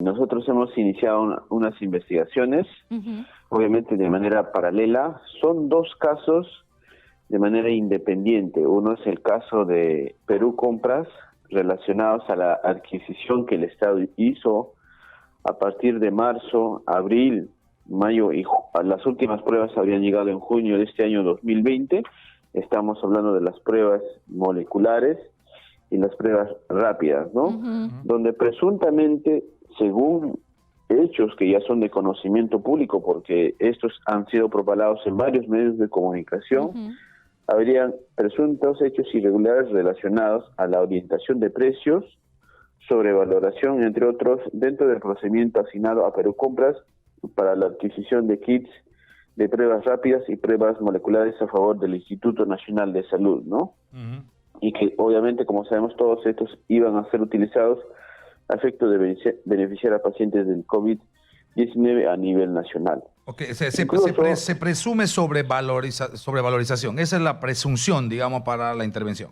Nosotros hemos iniciado unas investigaciones, obviamente de manera paralela. Son dos casos de manera independiente. Uno es el caso de Perú Compras, relacionados a la adquisición que el Estado hizo a partir de marzo, abril, mayo y las últimas pruebas habrían llegado en junio de este año 2020. Estamos hablando de las pruebas moleculares y las pruebas rápidas, ¿no? Donde presuntamente, según hechos que ya son de conocimiento público, porque estos han sido propalados en varios medios de comunicación, habrían presuntos hechos irregulares relacionados a la orientación de precios, sobrevaloración, entre otros, dentro del procedimiento asignado a Perú Compras para la adquisición de kits de pruebas rápidas y pruebas moleculares a favor del Instituto Nacional de Salud, ¿no? Y que obviamente, como sabemos, todos estos iban a ser utilizados a efecto de beneficiar a pacientes del COVID-19 a nivel nacional. Okay. Se presume sobrevalorización. Esa es la presunción, digamos, para la intervención.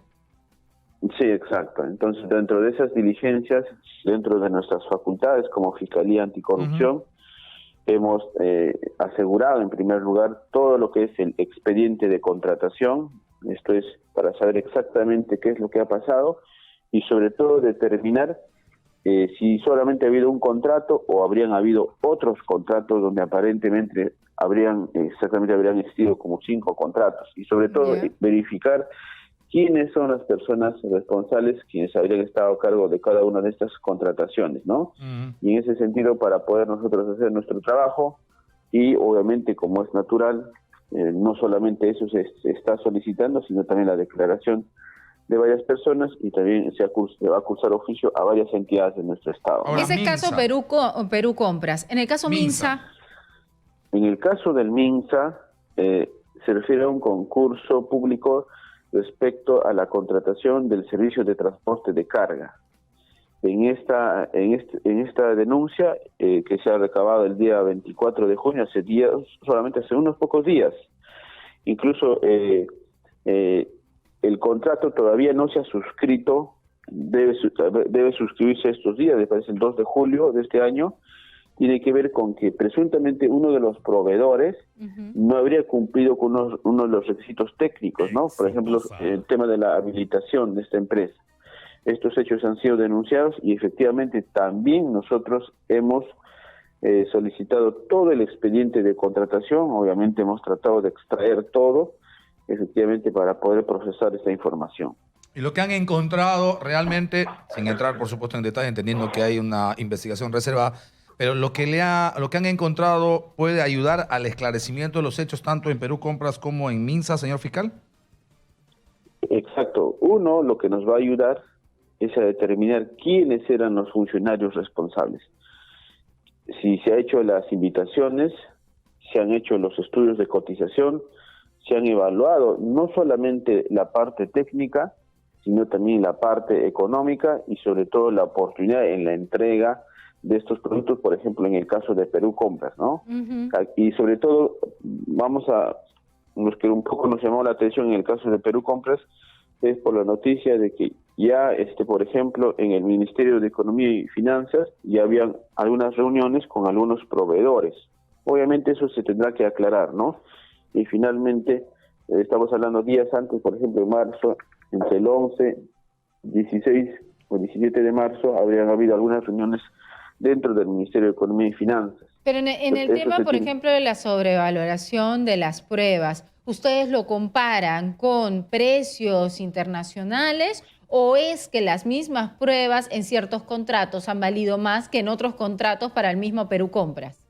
Sí, exacto. Entonces, dentro de esas diligencias, dentro de nuestras facultades como Fiscalía Anticorrupción, hemos asegurado en primer lugar todo lo que es el expediente de contratación. Esto es para saber exactamente qué es lo que ha pasado y sobre todo determinar si solamente ha habido un contrato o habrían habido otros contratos donde aparentemente habrían existido como 5 contratos, y sobre todo verificar quiénes son las personas responsables quienes habrían estado a cargo de cada una de estas contrataciones, ¿no? Y en ese sentido, para poder nosotros hacer nuestro trabajo, y obviamente, como es natural, no solamente eso se está solicitando, sino también la declaración de varias personas, y también se va a cursar oficio a varias entidades de nuestro estado. Ahora, ese caso Perú Compras. En el caso Minsa. En el caso del Minsa, se refiere a un concurso público respecto a la contratación del servicio de transporte de carga. En esta denuncia que se ha recabado el día 24 de junio, solamente hace unos pocos días, incluso el contrato todavía no se ha suscrito, debe suscribirse estos días, me parece el 2 de julio de este año. Tiene que ver con que presuntamente uno de los proveedores no habría cumplido con uno de los requisitos técnicos, ¿no? Por ejemplo, el tema de la habilitación de esta empresa. Estos hechos han sido denunciados y efectivamente también nosotros hemos solicitado todo el expediente de contratación. Obviamente hemos tratado de extraer todo, efectivamente, para poder procesar esta información. Y lo que han encontrado realmente, sin entrar por supuesto en detalle, entendiendo que hay una investigación reservada, pero lo que han encontrado puede ayudar al esclarecimiento de los hechos tanto en Perú Compras como en Minsa, señor fiscal. Exacto. Uno, lo que nos va a ayudar es a determinar quiénes eran los funcionarios responsables. Si se han hecho las invitaciones, se han hecho los estudios de cotización, se han evaluado no solamente la parte técnica, sino también la parte económica y sobre todo la oportunidad en la entrega de estos productos, por ejemplo, en el caso de Perú Compras, ¿no? Y sobre todo, los que un poco nos llamó la atención en el caso de Perú Compras, es por la noticia de que ya, por ejemplo, en el Ministerio de Economía y Finanzas ya habían algunas reuniones con algunos proveedores. Obviamente eso se tendrá que aclarar, ¿no? Y finalmente, estamos hablando días antes, por ejemplo, en marzo, entre el 11, 16 o 17 de marzo, habrían habido algunas reuniones dentro del Ministerio de Economía y Finanzas. Pero en el tema, por ejemplo, de la sobrevaloración de las pruebas, ¿ustedes lo comparan con precios internacionales o es que las mismas pruebas en ciertos contratos han valido más que en otros contratos para el mismo Perú Compras?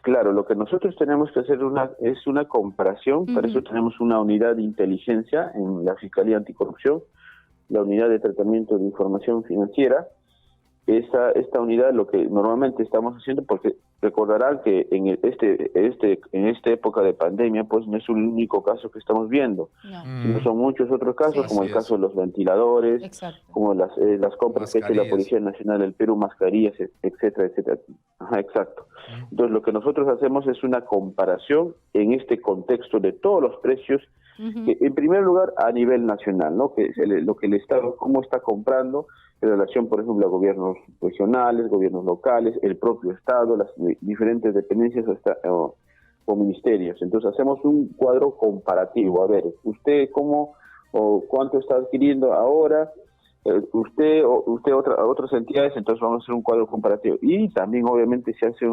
Claro, lo que nosotros tenemos que hacer es una comparación. Para eso tenemos una unidad de inteligencia en la Fiscalía Anticorrupción, la unidad de tratamiento de información financiera. Esta unidad, lo que normalmente estamos haciendo, porque recordarán que en esta época de pandemia, pues no es un único caso que estamos viendo, sino son muchos otros casos, como el caso de los ventiladores, como las compras que hace la Policía Nacional del Perú, mascarillas, etcétera, etcétera. Ajá, exacto. Entonces, lo que nosotros hacemos es una comparación en este contexto de todos los precios, que, en primer lugar, a nivel nacional, ¿no? Que lo que el Estado, cómo está comprando en relación, por ejemplo, a gobiernos regionales, gobiernos locales, el propio Estado, las diferentes dependencias o ministerios. Entonces hacemos un cuadro comparativo. A ver, usted cómo o cuánto está adquiriendo ahora, usted otras entidades, entonces vamos a hacer un cuadro comparativo. Y también obviamente se hace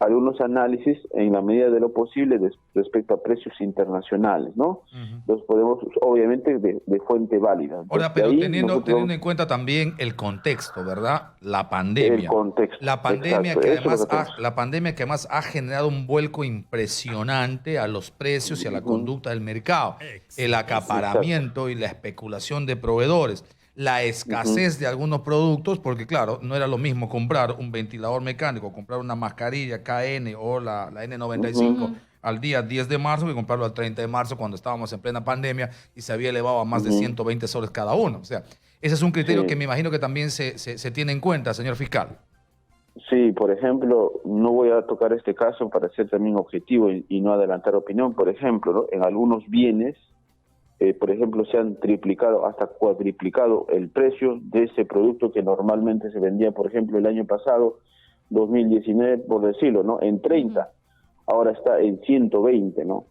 algunos análisis en la medida de lo posible respecto a precios internacionales, ¿no? Entonces podemos, obviamente, de fuente válida. Entonces, ahora, pero teniendo en cuenta también el contexto, ¿verdad? La pandemia. El contexto. La pandemia, exacto, la pandemia que además ha generado un vuelco impresionante a los precios y a la conducta del mercado. El acaparamiento y la especulación de proveedores. La escasez de algunos productos, porque claro, no era lo mismo comprar un ventilador mecánico, comprar una mascarilla KN o la N95 al día 10 de marzo que comprarlo al 30 de marzo cuando estábamos en plena pandemia y se había elevado a más de 120 soles cada uno. O sea, ese es un criterio que me imagino que también se tiene en cuenta, señor fiscal. Sí, por ejemplo, no voy a tocar este caso para ser también objetivo y no adelantar opinión. Por ejemplo, ¿no? En algunos bienes, por ejemplo, se han triplicado hasta cuadriplicado el precio de ese producto que normalmente se vendía, por ejemplo, el año pasado, 2019, por decirlo, ¿no? En 30, ahora está en 120, ¿no?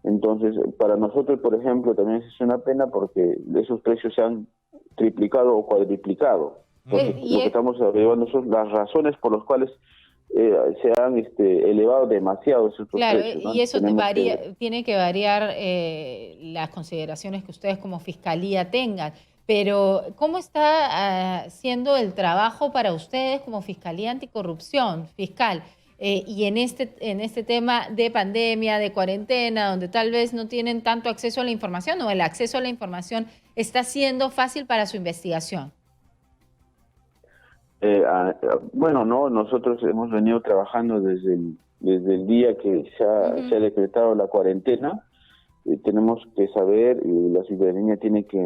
Entonces, para nosotros, por ejemplo, también es una pena porque esos precios se han triplicado o cuadriplicado. Entonces, lo que estamos averiguando son las razones por las cuales se han elevado demasiado esos precios, ¿no? Y eso tiene que variar las consideraciones que ustedes como fiscalía tengan. Pero, ¿cómo está siendo el trabajo para ustedes como Fiscalía Anticorrupción, fiscal? Y en este tema de pandemia, de cuarentena, donde tal vez no tienen tanto acceso a la información o el acceso a la información está siendo fácil para su investigación. Bueno, no, nosotros hemos venido trabajando desde el día que se ha decretado la cuarentena. Tenemos que saber, y la ciudadanía tiene que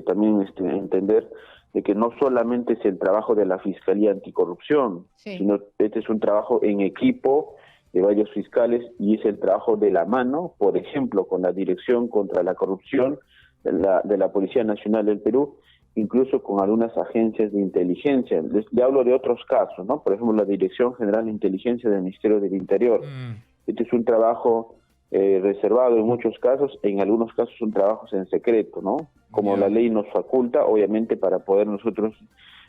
también entender de que no solamente es el trabajo de la Fiscalía Anticorrupción, sino este es un trabajo en equipo de varios fiscales y es el trabajo de la mano, por ejemplo, con la Dirección contra la Corrupción de la Policía Nacional del Perú, incluso con algunas agencias de inteligencia. Le hablo de otros casos, ¿no? Por ejemplo, la Dirección General de Inteligencia del Ministerio del Interior. Este es un trabajo reservado en muchos casos, en algunos casos son trabajos en secreto, ¿no? Como la ley nos faculta, obviamente, para poder nosotros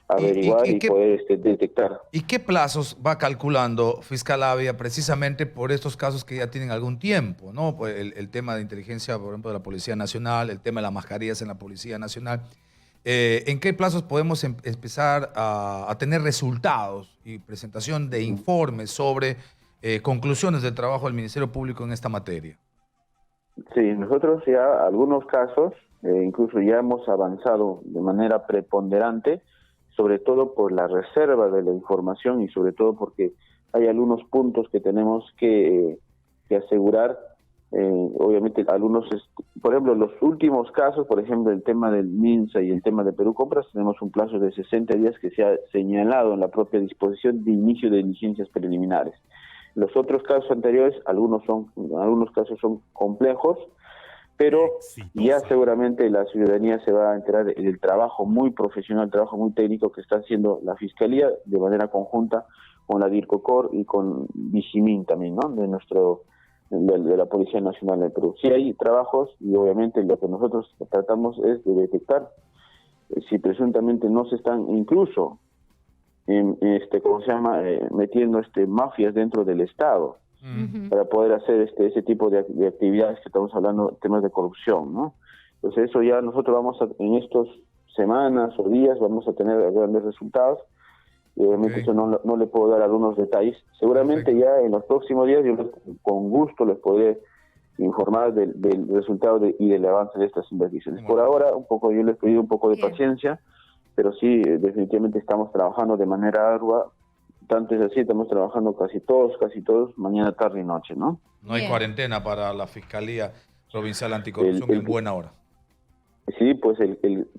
averiguar y poder detectar. ¿Y qué plazos va calculando Fiscal Avia precisamente por estos casos que ya tienen algún tiempo, ¿no? Pues el tema de inteligencia, por ejemplo, de la Policía Nacional, el tema de las mascarillas en la Policía Nacional. ¿En qué plazos podemos empezar a tener resultados y presentación de informes sobre conclusiones del trabajo del Ministerio Público en esta materia? Sí, nosotros ya algunos casos, incluso ya hemos avanzado de manera preponderante, sobre todo por la reserva de la información y sobre todo porque hay algunos puntos que tenemos que asegurar. Obviamente algunos, por ejemplo, los últimos casos, por ejemplo, el tema del MINSA y el tema de Perú Compras, tenemos un plazo de 60 días que se ha señalado en la propia disposición de inicio de diligencias preliminares. Los otros casos anteriores, algunos casos son complejos, pero ya seguramente la ciudadanía se va a enterar del trabajo muy profesional, el trabajo muy técnico que está haciendo la Fiscalía de manera conjunta con la DIRCOCOR y con Vigimin también, ¿no? De la Policía Nacional del Perú. Sí hay trabajos y obviamente lo que nosotros tratamos es de detectar si presuntamente no se están incluso metiendo mafias dentro del Estado para poder hacer ese tipo de actividades que estamos hablando, temas de corrupción, ¿no? Entonces eso ya nosotros en estas semanas o días vamos a tener grandes resultados. Y obviamente eso no le puedo dar algunos detalles. Seguramente ya en los próximos días yo con gusto les podré informar del resultado y del avance de estas investigaciones. Por ahora, yo les pedí un poco de paciencia, pero sí, definitivamente estamos trabajando de manera ardua. Tanto es así, estamos trabajando casi todos, mañana, tarde y noche, ¿no? No hay cuarentena para la Fiscalía Provincial Anticorrupción en buena hora. Sí, pues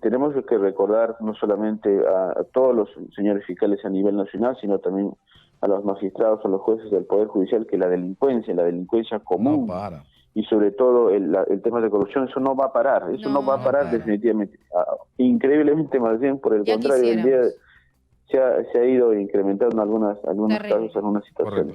tenemos que recordar no solamente a todos los señores fiscales a nivel nacional, sino también a los magistrados, a los jueces del Poder Judicial, que la delincuencia común y sobre todo el tema de corrupción, eso no va a parar, eso no va a parar definitivamente. Increíblemente, más bien, por el contrario, el día se ha ido incrementando algunos casos, algunas situaciones.